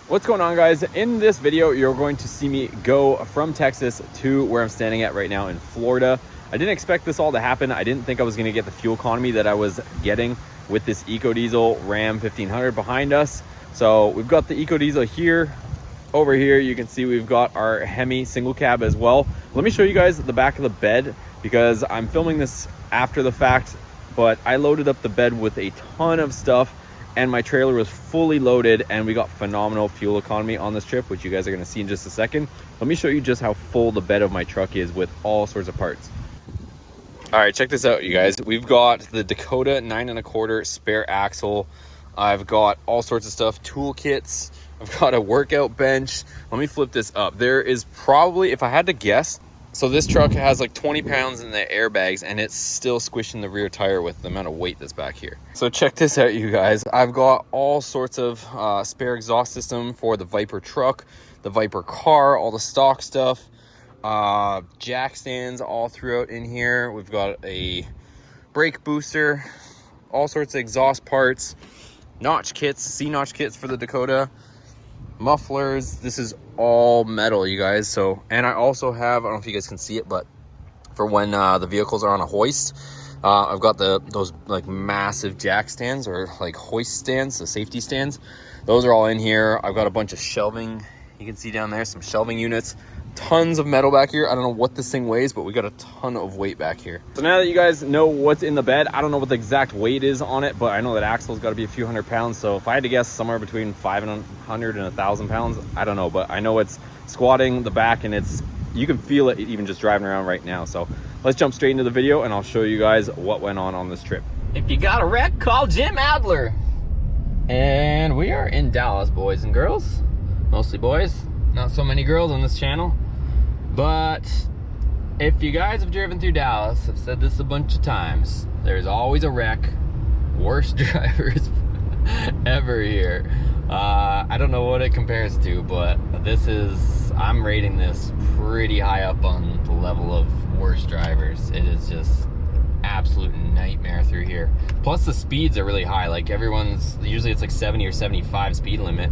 What's going on, guys? In this video, you're going to see me go from Texas to where I'm standing at right now in Florida. I didn't expect this all to happen. I didn't think I was going to get the fuel economy that I was getting with this EcoDiesel Ram 1500 behind us. So we've got the EcoDiesel here. Over here, you can see we've got our Hemi single cab as well. Let me show you guys the back of the bed because I'm filming this after the fact, but I loaded up the bed with a ton of stuff and my trailer was fully loaded and we got phenomenal fuel economy on this trip, which you guys are going to see in just a second. Let me show you just how full the bed of my truck is with all sorts of parts. All right, check this out, you guys. We've got the Dakota 9 1/4 spare axle. I've got all sorts of stuff, toolkits. I've got a workout bench. Let me flip this up. There is probably, if I had to guess, so this truck has like 20 pounds in the airbags and it's still squishing the rear tire with the amount of weight that's back here. So check this out, you guys. I've got all sorts of spare exhaust system for the Viper truck, the Viper car, all the stock stuff, jack stands all throughout in here. We've got a brake booster, all sorts of exhaust parts, notch kits, C-notch kits for the Dakota, mufflers. This is all metal, you guys. So, and I also have, I don't know if you guys can see it, but for when the vehicles are on a hoist, I've got those like massive jack stands or like hoist stands, the safety stands. Those are all in here. I've got a bunch of shelving. You can see down there some shelving units, tons of metal back here. I don't know what this thing weighs, but we got a ton of weight back here. So now that you guys know what's in the bed, I don't know what the exact weight is on it, but I know that axle's got to be a few hundred pounds. So if I had to guess, somewhere between 500 and 1,000 pounds, I don't know, but I know it's squatting the back and you can feel it even just driving around right now. So let's jump straight into the video and I'll show you guys what went on this trip. If you got a wreck, call Jim Adler. And we are in Dallas, boys and girls. Mostly boys, not so many girls on this channel. But if you guys have driven through Dallas, I've said this a bunch of times, there's always a wreck. Worst drivers ever here. I don't know what it compares to, but I'm rating this pretty high up on the level of worst drivers. It is just absolute nightmare through here. Plus the speeds are really high. Like usually it's like 70 or 75 speed limit.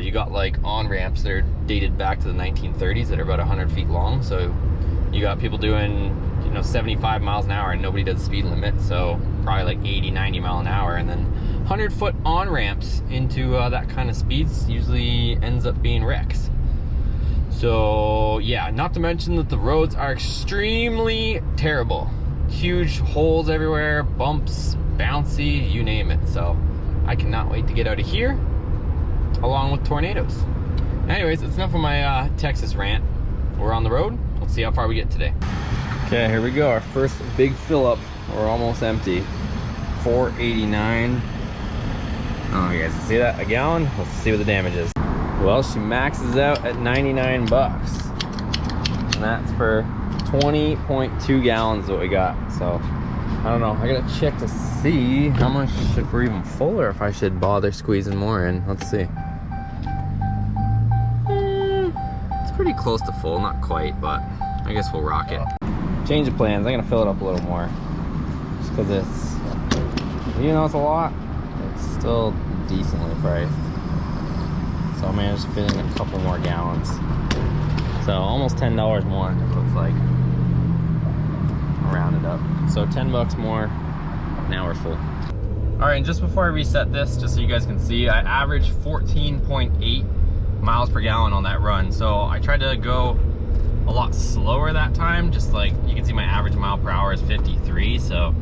You got like on-ramps that are dated back to the 1930s that are about 100 feet long. So you got people doing, 75 miles an hour and nobody does speed limit. So probably like 80, 90 mile an hour. And then 100-foot on-ramps into that kind of speeds usually ends up being wrecks. So yeah, not to mention that the roads are extremely terrible. Huge holes everywhere, bumps, bouncy, you name it. So I cannot wait to get out of here, along with tornadoes. Anyways, it's enough of my Texas rant. We're on the road. Let's see how far we get today. Okay, here we go. Our first big fill up. We're almost empty. 489. Oh, you guys can see that? A gallon? Let's see what the damage is. Well, she maxes out at 99 bucks. And that's for 20.2 gallons that we got. So I don't know. I gotta check to see how much, if we're even full or if I should bother squeezing more in. Let's see. It's pretty close to full, not quite, but I guess we'll rock it. Change of plans. I'm gonna fill it up a little more, just because it's, it's a lot. It's still decently priced. So I managed to fit in a couple more gallons. So almost $10 more. It looks like. I'll round it up. So 10 bucks more. Now we're full. All right, and just before I reset this, just so you guys can see, I averaged 14.8 miles per gallon on that run. So I tried to go a lot slower that time. Just like you can see, my average mile per hour is 53. So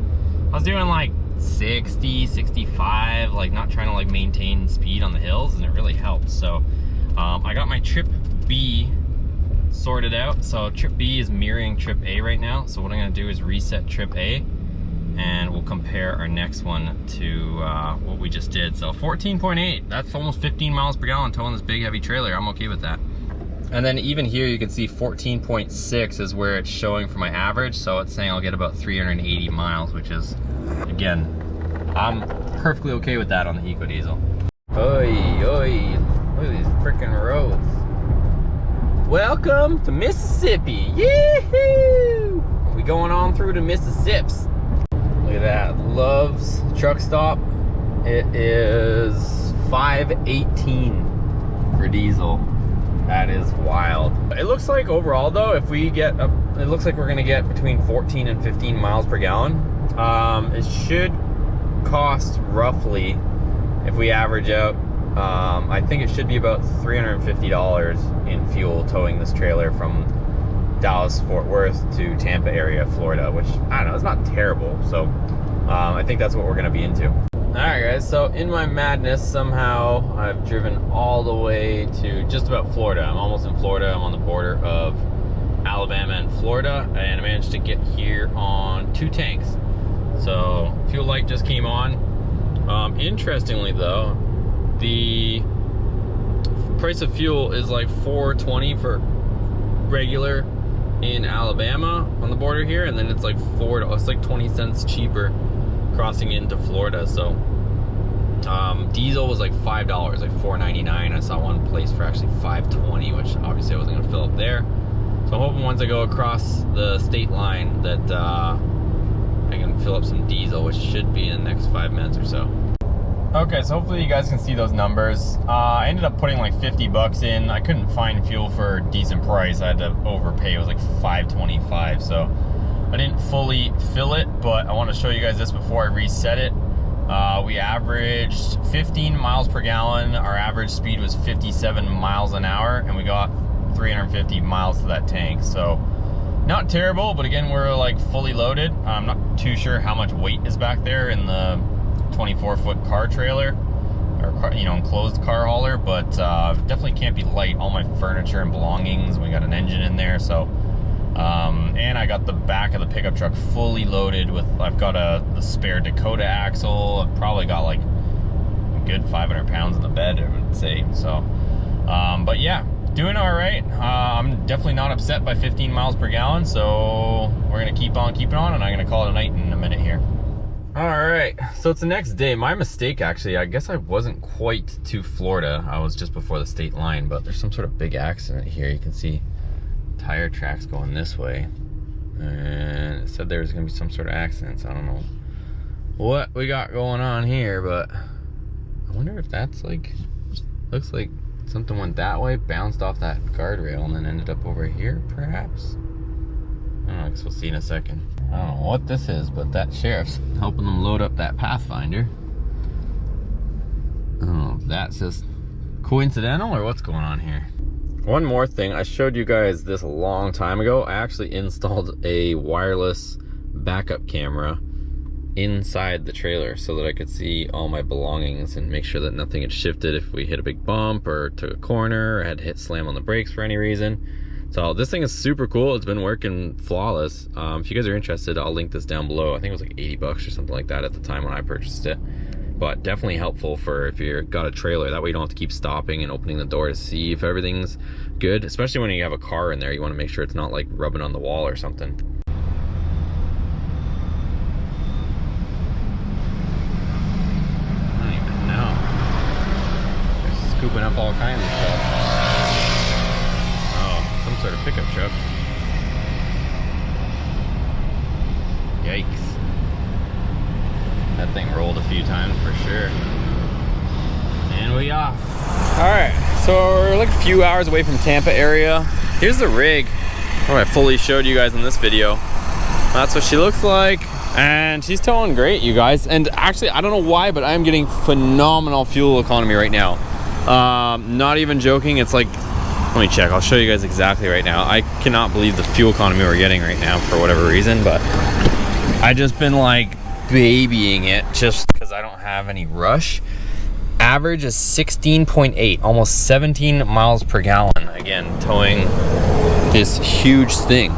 I was doing like 60, 65, like not trying to like maintain speed on the hills, and it really helped. So I got my trip B sorted out. So trip B is mirroring trip A right now. So what I'm gonna do is reset trip A and we'll compare our next one to what we just did. So 14.8, that's almost 15 miles per gallon towing this big heavy trailer. I'm okay with that. And then even here you can see 14.6 is where it's showing for my average. So it's saying I'll get about 380 miles, which is, again, I'm perfectly okay with that on the EcoDiesel. Oi, oi, look at these freaking roads. Welcome to Mississippi. Yee-hoo! We going on through to Mississippi. Look at that, Love's truck stop. It is 5:18 for diesel. That is wild. It looks like overall though, if we get it looks like we're gonna get between 14 and 15 miles per gallon. It should cost roughly, if we average out, I think it should be about $350 in fuel towing this trailer from Dallas, Fort Worth to Tampa area, Florida, which I don't know, it's not terrible. So I think that's what we're gonna be into. All right guys, so in my madness, somehow I've driven all the way to just about Florida. I'm almost in Florida. I'm on the border of Alabama and Florida, and I managed to get here on 2 tanks. So fuel light just came on. Interestingly though, the price of fuel is like $4.20 for regular in Alabama on the border here, and then it's like it's like 20 cents cheaper crossing into Florida. So diesel was like $5, like $4.99. I saw one place for actually $5.20, which obviously I wasn't gonna fill up there. So I'm hoping once I go across the state line that I can fill up some diesel, which should be in the next 5 minutes or so. Okay, so hopefully you guys can see those numbers. I ended up putting like 50 bucks in. I couldn't find fuel for a decent price. I had to overpay. It was like $5.25. So I didn't fully fill it, but I want to show you guys this before I reset it. We averaged 15 miles per gallon. Our average speed was 57 miles an hour, and we got 350 miles to that tank. So not terrible, but again, we're like fully loaded. I'm not too sure how much weight is back there in the 24-foot car trailer, or enclosed car hauler, but definitely can't be light. All my furniture and belongings, we got an engine in there. So and I got the back of the pickup truck fully loaded with, I've got the spare Dakota axle. I've probably got like a good 500 pounds in the bed, I would say. So but yeah, doing all right. I'm definitely not upset by 15 miles per gallon, so we're gonna keep on keeping on, and I'm gonna call it a night in a minute here. All right, so it's the next day. My mistake, actually. I guess I wasn't quite to Florida. I was just before the state line, but there's some sort of big accident here. You can see tire tracks going this way, and it said there was gonna be some sort of accident, so I don't know what we got going on here, but I wonder if that's like, looks like something went that way, bounced off that guardrail, and then ended up over here, perhaps. I don't know, I guess we'll see in a second. I don't know what this is, but that sheriff's helping them load up that Pathfinder. I don't know if that's just coincidental or what's going on here. One more thing, I showed you guys this a long time ago. I actually installed a wireless backup camera inside the trailer so that I could see all my belongings and make sure that nothing had shifted if we hit a big bump or took a corner or had to hit slam on the brakes for any reason. So this thing is super cool. It's been working flawless. If you guys are interested, I'll link this down below. I think it was like 80 bucks or something like that at the time when I purchased it. But definitely helpful for if you've got a trailer. That way you don't have to keep stopping and opening the door to see if everything's good. Especially when you have a car in there, you want to make sure it's not like rubbing on the wall or something. I don't even know. They're scooping up all kinds of stuff. Some sort of pickup truck. Yikes. That thing rolled a few times for sure. And we off. Alright, so we're like a few hours away from Tampa area. Here's the rig. Oh, I fully showed you guys in this video. That's what she looks like. And she's towing great, you guys. And actually, I don't know why, but I'm getting phenomenal fuel economy right now. Not even joking, it's like, let me check, I'll show you guys exactly right now. I cannot believe the fuel economy we're getting right now for whatever reason, but I just been like babying it just because I don't have any rush. Average is 16.8, almost 17 miles per gallon. Again, towing this huge thing.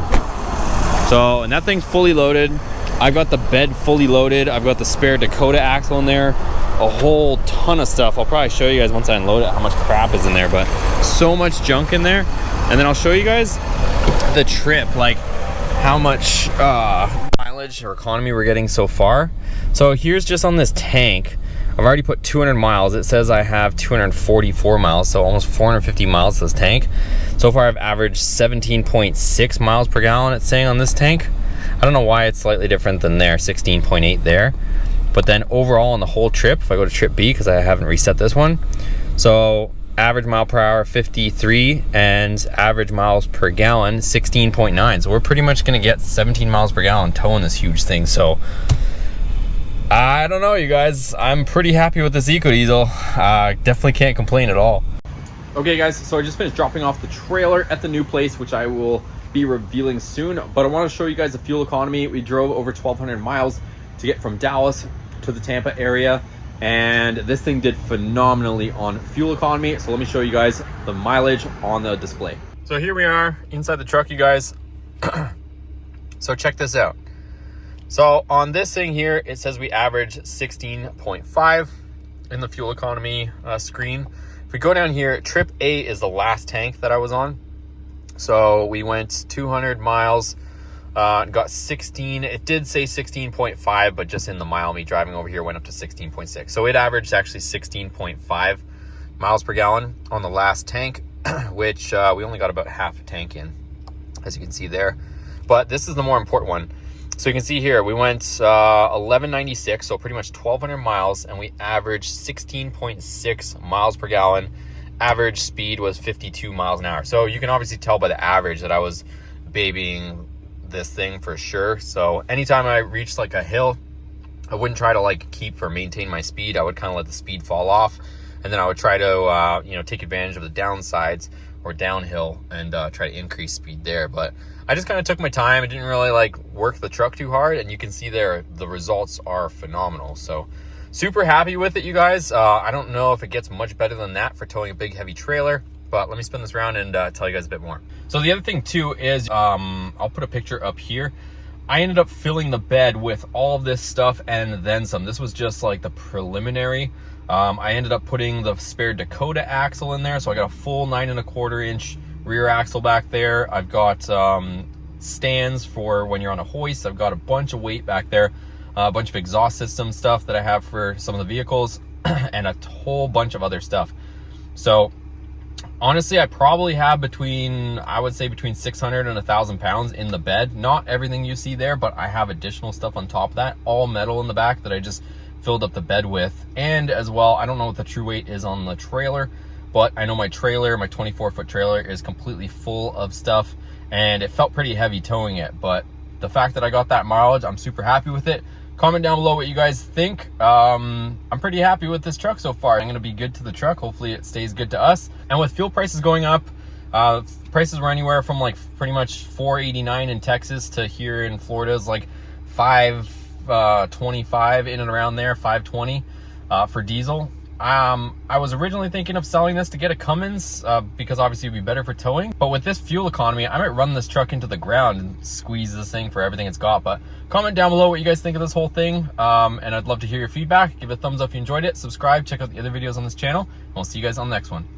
So, and that thing's fully loaded. I've got the bed fully loaded. I've got the spare Dakota axle in there. A whole ton of stuff. I'll probably show you guys once I unload it how much crap is in there, but so much junk in there. And then I'll show you guys the trip, like how much mileage or economy we're getting so far. So here's just on this tank. I've already put 200 miles. It says I have 244 miles, so almost 450 miles to this tank. So far I've averaged 17.6 miles per gallon, it's saying on this tank. I don't know why it's slightly different than there, 16.8 there. But then overall on the whole trip, if I go to trip B, because I haven't reset this one, so average mile per hour 53, and average miles per gallon 16.9. So we're pretty much gonna get 17 miles per gallon towing this huge thing. So I don't know, you guys, I'm pretty happy with this EcoDiesel. Definitely can't complain at all. Okay guys, so I just finished dropping off the trailer at the new place, which I will be revealing soon, but I want to show you guys the fuel economy. We drove over 1,200 miles to get from Dallas to the Tampa area, and this thing did phenomenally on fuel economy. So let me show you guys the mileage on the display. So here we are inside the truck, you guys. So check this out. So on this thing here, it says we average 16.5 in the fuel economy screen. If we go down here, trip A is the last tank that I was on. So we went 200 miles, got 16. It did say 16.5, but just in the mile me driving over here went up to 16.6. So it averaged actually 16.5 miles per gallon on the last tank, which we only got about half a tank in, as you can see there. But this is the more important one. So you can see here, we went 1196, so pretty much 1,200 miles, and we averaged 16.6 miles per gallon. Average speed was 52 miles an hour. So you can obviously tell by the average that I was babying this thing for sure. So anytime I reached like a hill, I wouldn't try to like keep or maintain my speed. I would kind of let the speed fall off, and then I would try to take advantage of the downsides or downhill and try to increase speed there. But I just kind of took my time. I didn't really like work the truck too hard, and you can see there the results are phenomenal. So super happy with it, you guys. I don't know if it gets much better than that for towing a big heavy trailer, but let me spin this around and tell you guys a bit more. So the other thing too is I'll put a picture up here. I ended up filling the bed with all of this stuff and then some. This was just like the preliminary. I ended up putting the spare Dakota axle in there, so I got a full 9¼ inch rear axle back there. I've got stands for when you're on a hoist. I've got a bunch of weight back there, a bunch of exhaust system stuff that I have for some of the vehicles, and a whole bunch of other stuff. So honestly, I probably have between 600 and 1,000 pounds in the bed. Not everything you see there, but I have additional stuff on top of that, all metal in the back that I just filled up the bed with. And as well, I don't know what the true weight is on the trailer, but I know my trailer, my 24-foot trailer, is completely full of stuff, and it felt pretty heavy towing it. But the fact that I got that mileage, I'm super happy with it. Comment down below what you guys think. I'm pretty happy with this truck so far. I'm gonna be good to the truck. Hopefully it stays good to us. And with fuel prices going up, prices were anywhere from like pretty much $4.89 in Texas to here in Florida is like $5.25 in and around there, $5.20 for diesel. I was originally thinking of selling this to get a Cummins because obviously it'd be better for towing. But with this fuel economy, I might run this truck into the ground and squeeze this thing for everything it's got. But comment down below what you guys think of this whole thing. And I'd love to hear your feedback. Give it a thumbs up if you enjoyed it. Subscribe, check out the other videos on this channel. And we'll see you guys on the next one.